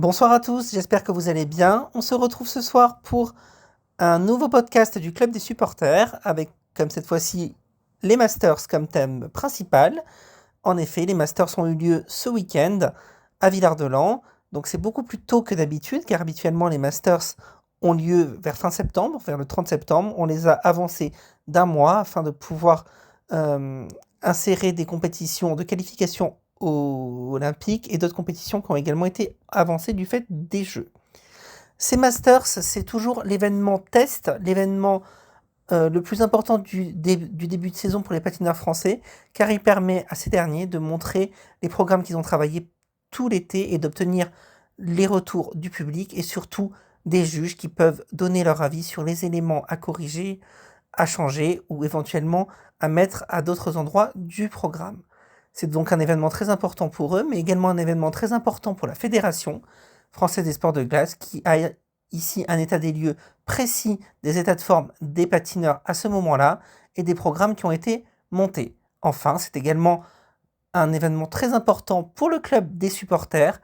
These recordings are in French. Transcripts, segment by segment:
Bonsoir à tous, j'espère que vous allez bien. On se retrouve ce soir pour un nouveau podcast du Club des supporters avec, comme cette fois-ci, les Masters comme thème principal. En effet, les Masters ont eu lieu ce week-end à Villard-de-Lans. Donc c'est beaucoup plus tôt que d'habitude car habituellement les Masters ont lieu vers fin septembre, vers le 30 septembre. On les a avancés d'un mois afin de pouvoir euh, insérer des compétitions de qualification aux Olympiques et d'autres compétitions qui ont également été avancées du fait des Jeux. Ces Masters, c'est toujours l'événement test, l'événement le plus important du début de saison pour les patineurs français, car il permet à ces derniers de montrer les programmes qu'ils ont travaillés tout l'été et d'obtenir les retours du public et surtout des juges qui peuvent donner leur avis sur les éléments à corriger, à changer ou éventuellement à mettre à d'autres endroits du programme. C'est donc un événement très important pour eux, mais également un événement très important pour la Fédération française des sports de glace qui a ici un état des lieux précis des états de forme des patineurs à ce moment-là et des programmes qui ont été montés. Enfin, c'est également un événement très important pour le club des supporters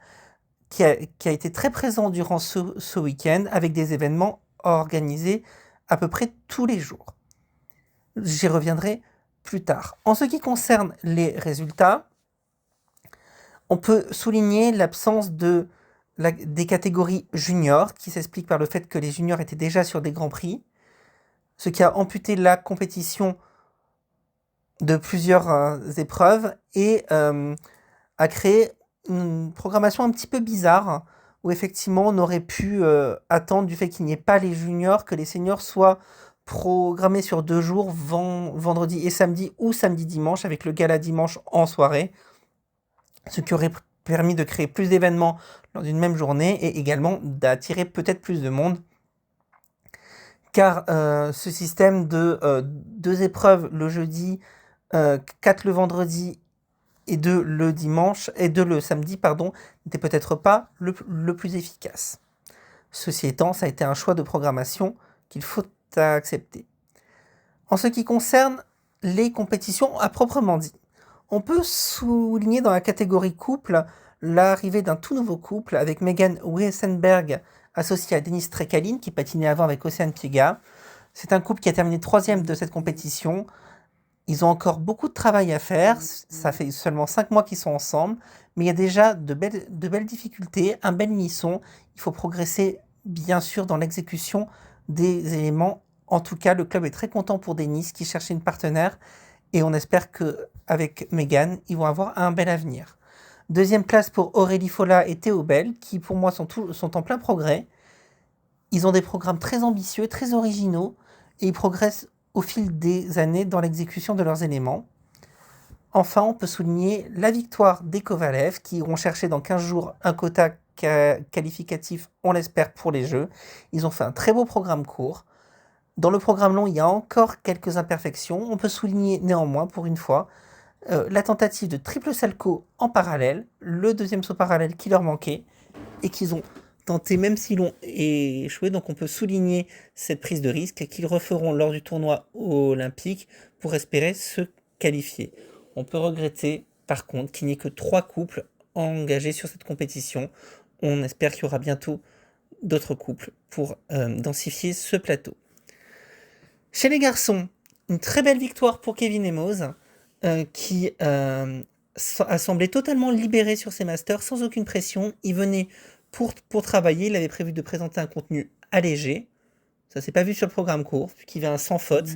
qui a été très présent durant ce week-end avec des événements organisés à peu près tous les jours. J'y reviendrai plus tard. En ce qui concerne les résultats, on peut souligner l'absence des catégories juniors, qui s'explique par le fait que les juniors étaient déjà sur des grands prix, ce qui a amputé la compétition de plusieurs épreuves et a créé une programmation un petit peu bizarre, où effectivement on aurait pu attendre du fait qu'il n'y ait pas les juniors, que les seniors soient programmés sur 2 jours, vendredi et samedi, ou samedi-dimanche, avec le gala dimanche en soirée, ce qui aurait permis de créer plus d'événements lors d'une même journée et également d'attirer peut-être plus de monde. Car ce système de 2 épreuves le jeudi, 4 le vendredi et 2 le dimanche, et 2 le samedi, pardon, n'était peut-être pas le plus efficace. Ceci étant, ça a été un choix de programmation qu'il faut accepter. En ce qui concerne les compétitions à proprement dit, on peut souligner dans la catégorie couple l'arrivée d'un tout nouveau couple avec Megan Weissenberg associée à Denis Streckalin qui patinait avant avec Océane Piega. C'est un couple qui a terminé 3e de cette compétition. Ils ont encore beaucoup de travail à faire, ça fait seulement 5 mois qu'ils sont ensemble, mais il y a déjà de belles difficultés, un bel unisson. Il faut progresser bien sûr dans l'exécution des éléments. En tout cas, le club est très content pour Denis qui cherchait une partenaire et on espère qu'avec Megan, ils vont avoir un bel avenir. Deuxième place pour Aurélie Follat et Théo Bell, qui pour moi sont en plein progrès. Ils ont des programmes très ambitieux, très originaux, et ils progressent au fil des années dans l'exécution de leurs éléments. Enfin, on peut souligner la victoire des Kovalev, qui iront chercher dans 15 jours un quota qualificatif, on l'espère, pour les Jeux. Ils ont fait un très beau programme court. Dans le programme long, il y a encore quelques imperfections. On peut souligner néanmoins, pour une fois, la tentative de triple salco en parallèle, le deuxième saut parallèle qui leur manquait, et qu'ils ont tenté même s'ils l'ont échoué. Donc on peut souligner cette prise de risque qu'ils referont lors du tournoi olympique pour espérer se qualifier. On peut regretter par contre qu'il n'y ait que 3 couples engagés sur cette compétition. On espère qu'il y aura bientôt d'autres couples pour densifier ce plateau. Chez les garçons, une très belle victoire pour Kevin Emos, qui a semblé totalement libéré sur ses masters, sans aucune pression. Il venait pour travailler, il avait prévu de présenter un contenu allégé. Ça s'est pas vu sur le programme court, puisqu'il vient sans faute,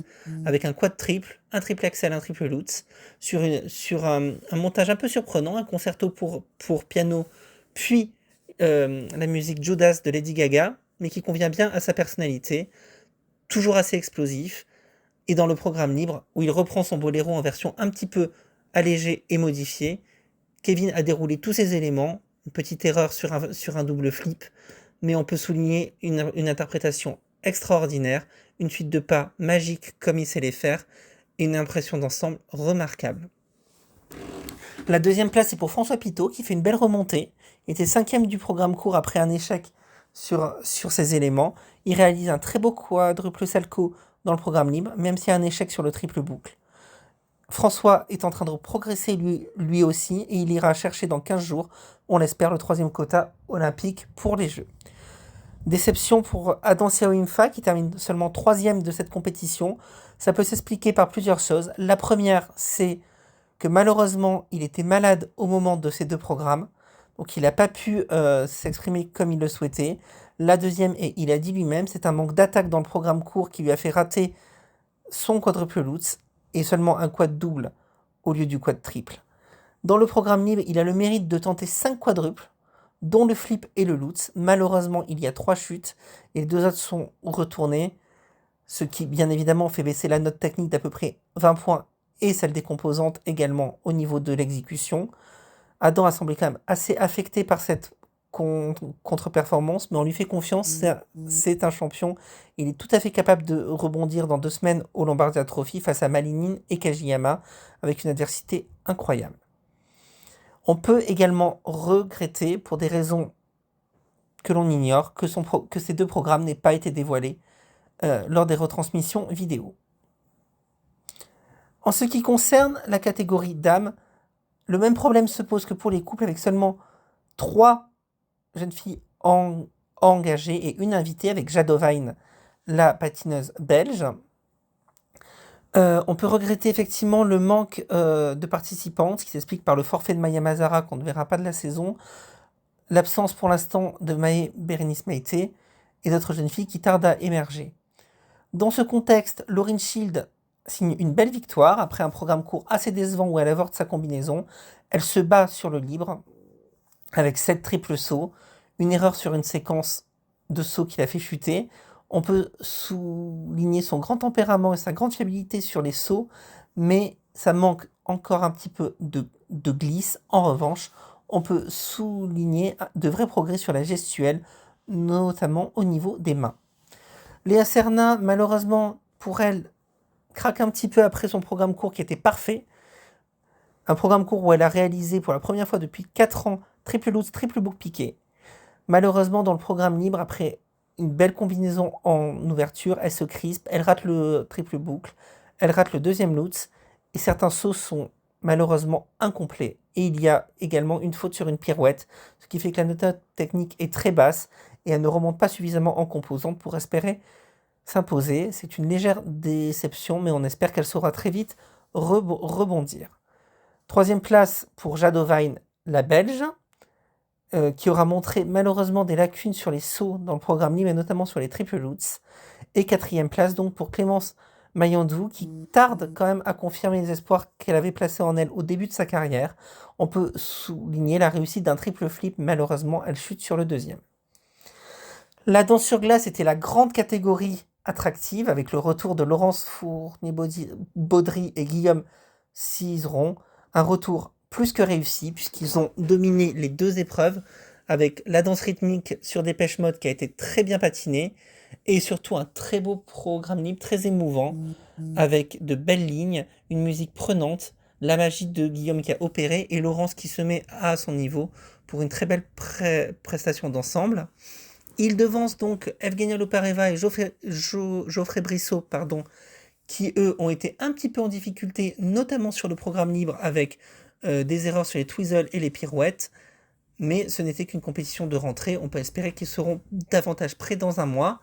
avec un quad triple, un triple axel, un triple lutz, sur un montage un peu surprenant, un concerto pour piano, puis la musique Judas de Lady Gaga, mais qui convient bien à sa personnalité, toujours assez explosif, et dans le programme libre, où il reprend son boléro en version un petit peu allégée et modifiée, Kevin a déroulé tous ses éléments, une petite erreur sur un double flip, mais on peut souligner une interprétation extraordinaire, une suite de pas magique comme il sait les faire, et une impression d'ensemble remarquable. La deuxième place est pour François Pitot, qui fait une belle remontée. Il était 5e du programme court après un échec sur ses éléments. Il réalise un très beau quadruple salco dans le programme libre, même s'il y a un échec sur le triple boucle. François est en train de progresser lui aussi et il ira chercher dans 15 jours, on l'espère, le 3e quota olympique pour les Jeux. Déception pour Adam Siaoimfa qui termine seulement 3e de cette compétition. Ça peut s'expliquer par plusieurs choses. La première, c'est que malheureusement, il était malade au moment de ces 2 programmes. Donc il n'a pas pu s'exprimer comme il le souhaitait. La deuxième, et il a dit lui-même, c'est un manque d'attaque dans le programme court qui lui a fait rater son quadruple lutz et seulement un quad double au lieu du quad triple. Dans le programme libre, il a le mérite de tenter 5 quadruples, dont le flip et le lutz. Malheureusement, il y a 3 chutes et les 2 autres sont retournés, ce qui bien évidemment fait baisser la note technique d'à peu près 20 points et celle des composantes également au niveau de l'exécution. Adam a semblé quand même assez affecté par cette contre-performance, mais on lui fait confiance, c'est un champion. Il est tout à fait capable de rebondir dans 2 semaines au Lombardia Trophy face à Malinin et Kajiyama, avec une adversité incroyable. On peut également regretter, pour des raisons que l'on ignore, que ces 2 programmes n'aient pas été dévoilés lors des retransmissions vidéo. En ce qui concerne la catégorie dames, le même problème se pose que pour les couples, avec seulement 3 jeunes filles engagées et une invitée avec Jadovine, la patineuse belge. On peut regretter effectivement le manque de participantes, qui s'explique par le forfait de Maya Mazara qu'on ne verra pas de la saison, l'absence pour l'instant de Maë Bérénice Maïté et d'autres jeunes filles qui tardent à émerger. Dans ce contexte, Lauryn Shield signe une belle victoire après un programme court assez décevant où elle avorte sa combinaison. Elle se bat sur le libre avec 7 triples sauts, une erreur sur une séquence de sauts qui l'a fait chuter. On peut souligner son grand tempérament et sa grande fiabilité sur les sauts, mais ça manque encore un petit peu de glisse. En revanche, on peut souligner de vrais progrès sur la gestuelle, notamment au niveau des mains. Léa Serna, malheureusement pour elle, craque un petit peu après son programme court qui était parfait. Un programme court où elle a réalisé pour la première fois depuis 4 ans triple lutz, triple boucle piqué. Malheureusement, dans le programme libre, après une belle combinaison en ouverture, elle se crispe, elle rate le triple boucle, elle rate le 2e lutz, et certains sauts sont malheureusement incomplets. Et il y a également une faute sur une pirouette, ce qui fait que la note technique est très basse, et elle ne remonte pas suffisamment en composante pour espérer s'imposer. C'est une légère déception, mais on espère qu'elle saura très vite rebondir. 3e place pour Jadovine, la Belge, qui aura montré malheureusement des lacunes sur les sauts dans le programme libre, et notamment sur les triple lutz. Et 4e place donc pour Clémence Mayandou, qui tarde quand même à confirmer les espoirs qu'elle avait placés en elle au début de sa carrière. On peut souligner la réussite d'un triple flip, malheureusement elle chute sur le 2e. La danse sur glace était la grande catégorie attractive, avec le retour de Laurence Fournier-Baudry et Guillaume Cizeron. Un retour plus que réussi, puisqu'ils ont dominé les 2 épreuves, avec la danse rythmique sur Dépêche Mode qui a été très bien patinée, et surtout un très beau programme libre, très émouvant, avec de belles lignes, une musique prenante, la magie de Guillaume qui a opéré, et Laurence qui se met à son niveau pour une très belle prestation d'ensemble. Il devance donc Evgenia Lopareva et Geoffrey Brissot, qui eux ont été un petit peu en difficulté, notamment sur le programme libre avec des erreurs sur les twizzles et les pirouettes, mais ce n'était qu'une compétition de rentrée. On peut espérer qu'ils seront davantage prêts dans un mois.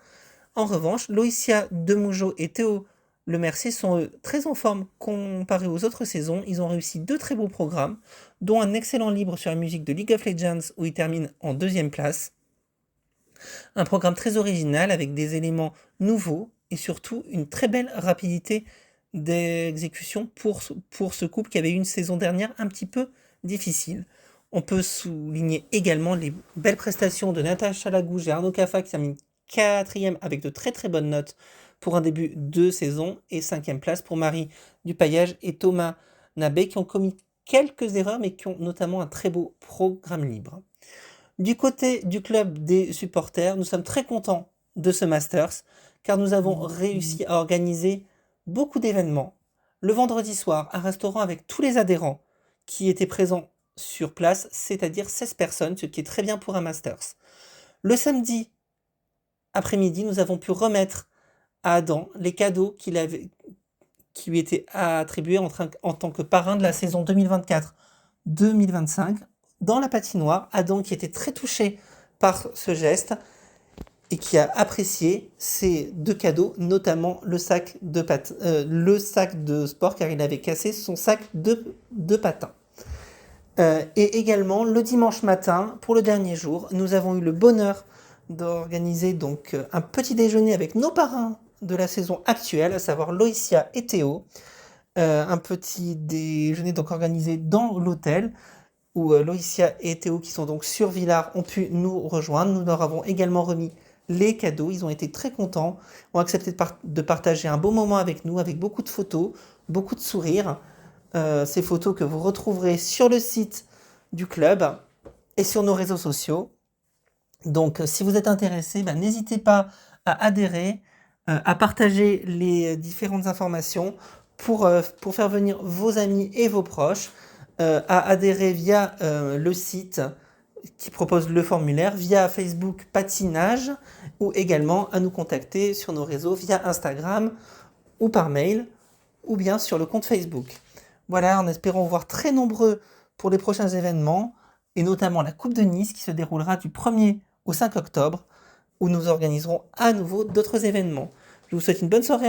En revanche, Loïcia Demougeot et Théo Le Mercier sont eux très en forme comparés aux autres saisons. Ils ont réussi 2 très beaux programmes, dont un excellent libre sur la musique de League of Legends où ils terminent en 2e place. Un programme très original avec des éléments nouveaux et surtout une très belle rapidité d'exécution pour ce couple qui avait eu une saison dernière un petit peu difficile. On peut souligner également les belles prestations de Natacha Lagouge et Arnaud Cafa qui terminent 4e avec de très très bonnes notes pour un début de saison, et 5e place pour Marie Dupaillage et Thomas Nabé qui ont commis quelques erreurs mais qui ont notamment un très beau programme libre. Du côté du club des supporters, nous sommes très contents de ce Masters car nous avons réussi à organiser beaucoup d'événements. Le vendredi soir, un restaurant avec tous les adhérents qui étaient présents sur place, c'est-à-dire 16 personnes, ce qui est très bien pour un Masters. Le samedi après-midi, nous avons pu remettre à Adam les cadeaux qui lui était attribué en tant que parrain de la saison 2024-2025 dans la patinoire. Adam qui était très touché par ce geste et qui a apprécié ces 2 cadeaux, notamment le sac de sport, car il avait cassé son sac de patins. Et également, le dimanche matin, pour le dernier jour, nous avons eu le bonheur d'organiser donc un petit déjeuner avec nos parrains de la saison actuelle, à savoir Loïcia et Théo. Un petit déjeuner donc organisé dans l'hôtel, où Loïcia et Théo, qui sont donc sur Villars, ont pu nous rejoindre. Nous leur avons également remis les cadeaux. Ils ont été très contents, ont accepté de partager un beau moment avec nous, avec beaucoup de photos, beaucoup de sourires. Ces photos que vous retrouverez sur le site du club et sur nos réseaux sociaux. Donc, si vous êtes intéressé, n'hésitez pas à adhérer, à partager les différentes informations pour faire venir vos amis et vos proches, à adhérer via le site qui propose le formulaire, via Facebook Patinage, ou également à nous contacter sur nos réseaux via Instagram ou par mail, ou bien sur le compte Facebook. Voilà, en espérant vous voir très nombreux pour les prochains événements, et notamment la Coupe de Nice qui se déroulera du 1er au 5 octobre, où nous organiserons à nouveau d'autres événements. Je vous souhaite une bonne soirée.